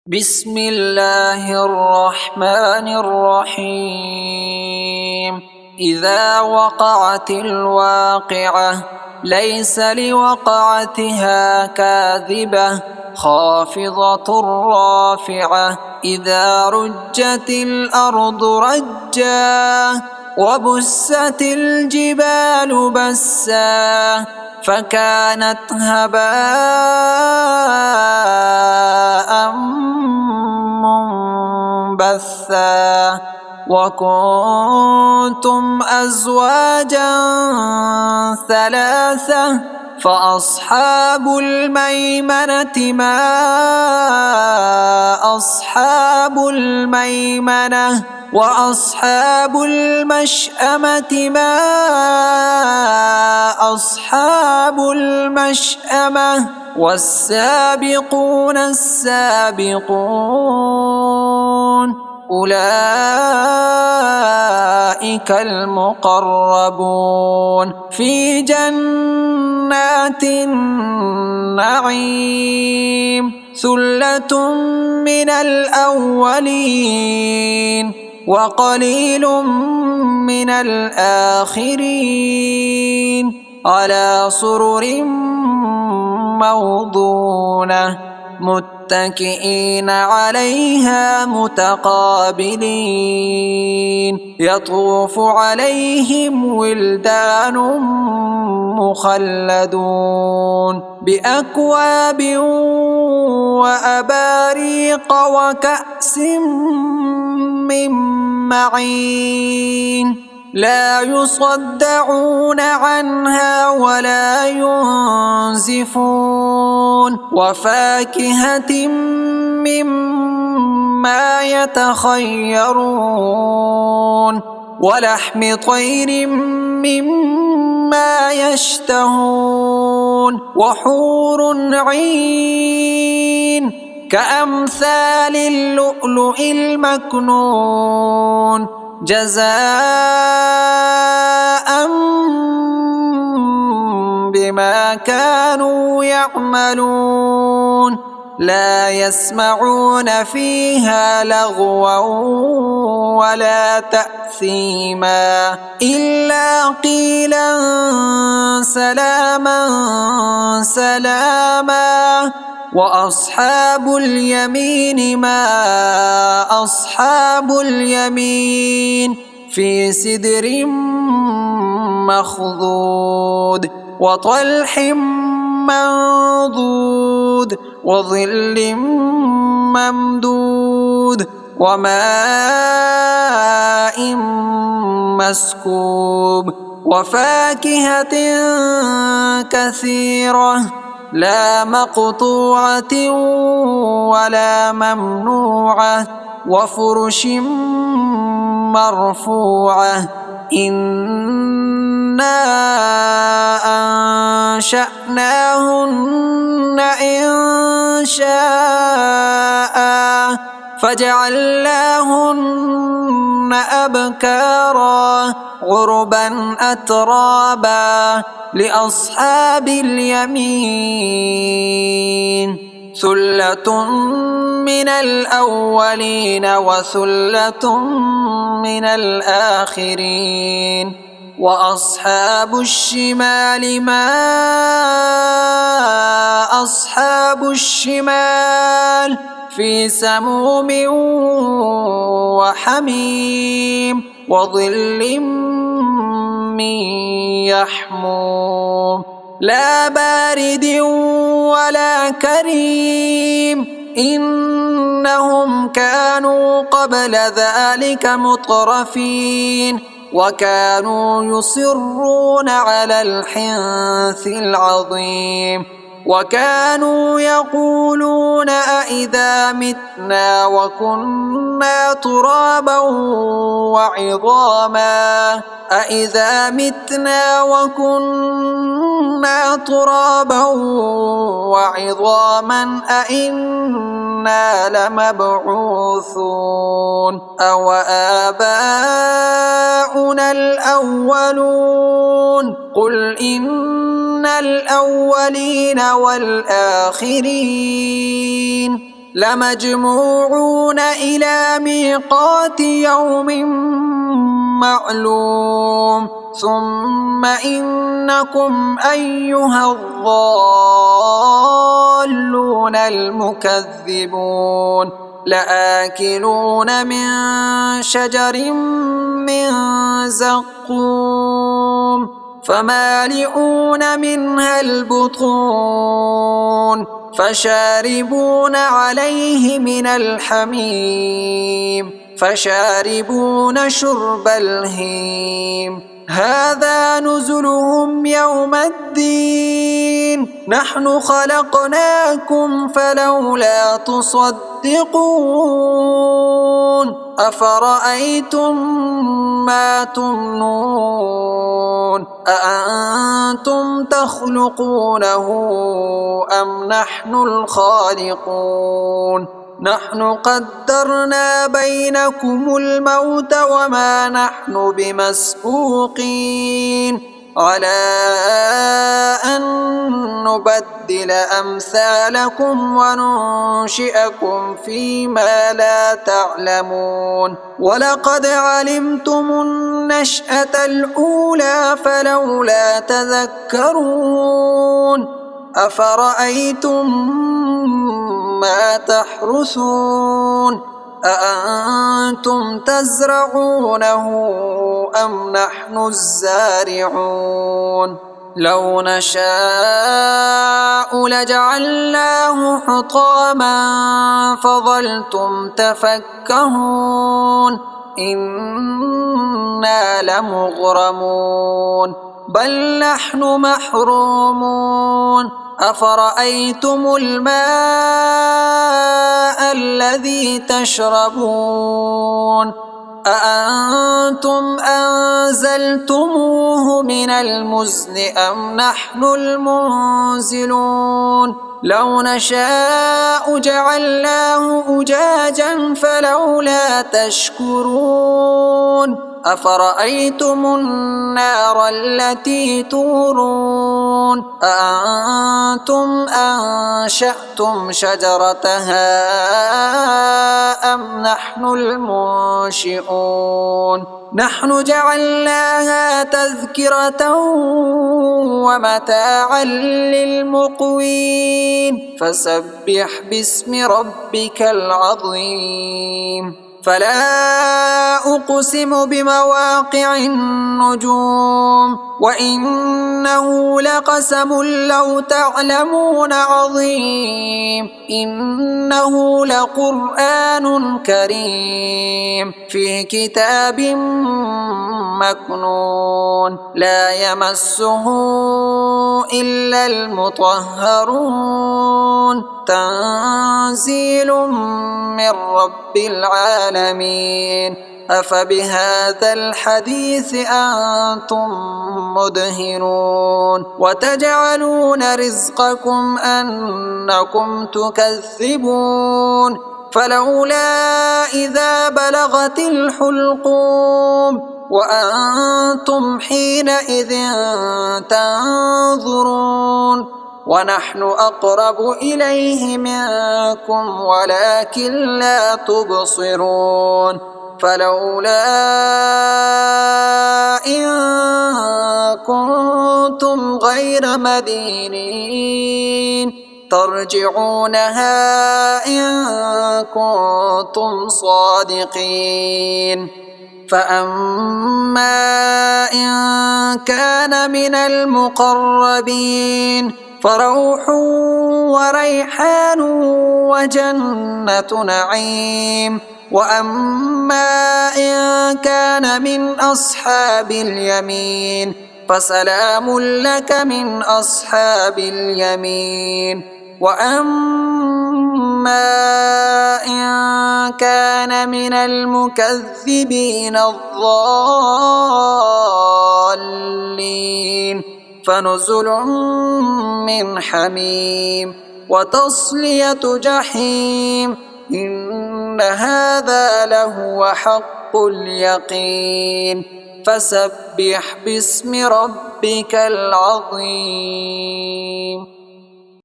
بسم الله الرحمن الرحيم إذا وقعت الواقعة ليس لوقعتها كاذبة خافضة رافعة إذا رجت الأرض رجا وبست الجبال بسا فكانت هباء منبثا وكنتم أزواجا ثلاثة فأصحاب الميمنة ما أصحاب الميمنة وأصحاب المشأمة ما أصحاب المشأمة والسابقون السابقون أولئك المقربون في جنات النعيم ثلة من الأولين وقليل من الآخرين على سرر موضونة متكئين عليها متقابلين يطوف عليهم ولدان مخلدون بأكواب وأباريق وكأس من معين لا يصدعون عنها ولا ينزفون وفاكهة مما يتخيرون ولحم طير مما يشتهون وحور عين كأمثال اللؤلؤ المكنون جزاء بما كانوا يعملون لا يسمعون فيها لغوا ولا تأثيما إلا قيلا سلاما سلاما وأصحاب اليمين ما أصحاب اليمين في سدر مخضود وطلح منضود وظل ممدود وماء مسكوب وفاكهة كثيرة لا مقطوعة ولا ممنوعة وفرش مرفوعة إنا أنشأناهن إنشاء فجعلناهن أبكارا عربا أترابا لأصحاب اليمين ثلة من الأولين وثلة من الآخرين وأصحاب الشمال ما أصحاب الشمال في سموم وحميم وظل من يحموم لا بارد ولا كريم إنهم كانوا قبل ذلك مترفين وكانوا يصرون على الحنث العظيم وكانوا يقولون أئذا متنا وكنا ترابا وعظاما أئذا متنا وكنا ترابا وعظاما أئنا لمبعوثون أو آباؤنا الأولون قل إن الأولين والآخرين لمجموعون إلى ميقات يوم معلوم ثم إنكم أيها الضالون المكذبون لآكلون من شجر من زقوم فمالئون منها البطون فشاربون عليه من الحميم فشاربون شرب الهيم هذا نزلهم يوم الدين نحن خلقناكم فلولا تصدقون أفرأيتم ما تمنون أأنتم تخلقونه أم نحن الخالقون نحن قدرنا بينكم الموت وما نحن بمسبوقين على أن نبدل أمثالكم وننشئكم فيما لا تعلمون ولقد علمتم النشأة الأولى فلولا تذكرون أفرأيتم ما تحرثون أأنتم تزرعونه أم نحن الزارعون لو نشاء لجعلناه حطاما فظلتم تفكهون إنا لمغرمون بل نحن محرومون أفرأيتم الماء الذي تشربون أأنتم أنزلتموه من المزن أم نحن المنزلون لو نشاء جعلناه أجاجا فلولا تشكرون أفرأيتم النار التي تورون أأنتم أنشأتم شجرتها أم نحن المنشئون نحن جعلناها تذكرة ومتاعا للمقوين فسبح باسم ربك العظيم فلا أقسم بمواقع النجوم وإنه لقسم لو تعلمون عظيم إنه لقرآن كريم في كتاب مكنون لا يمسه إلا المطهرون تنزيل من رب العالمين أفبهذا الحديث أنتم مدهنون وتجعلون رزقكم أنكم تكذبون فلولا إذا بلغت الحلقوم وأنتم حينئذ تنظرون ونحن أقرب إليه منكم ولكن لا تبصرون فلولا إن كنتم غير مدينين ترجعونها إن كنتم صادقين فأما إن كان من المقربين فروح وريحان وجنة نعيم وأما إن كان من أصحاب اليمين فسلام لك من أصحاب اليمين وأما إن كان من المكذبين الضالين فنزل من حميم وتصلية جحيم إن هذا لهو حق اليقين فسبح باسم ربك العظيم.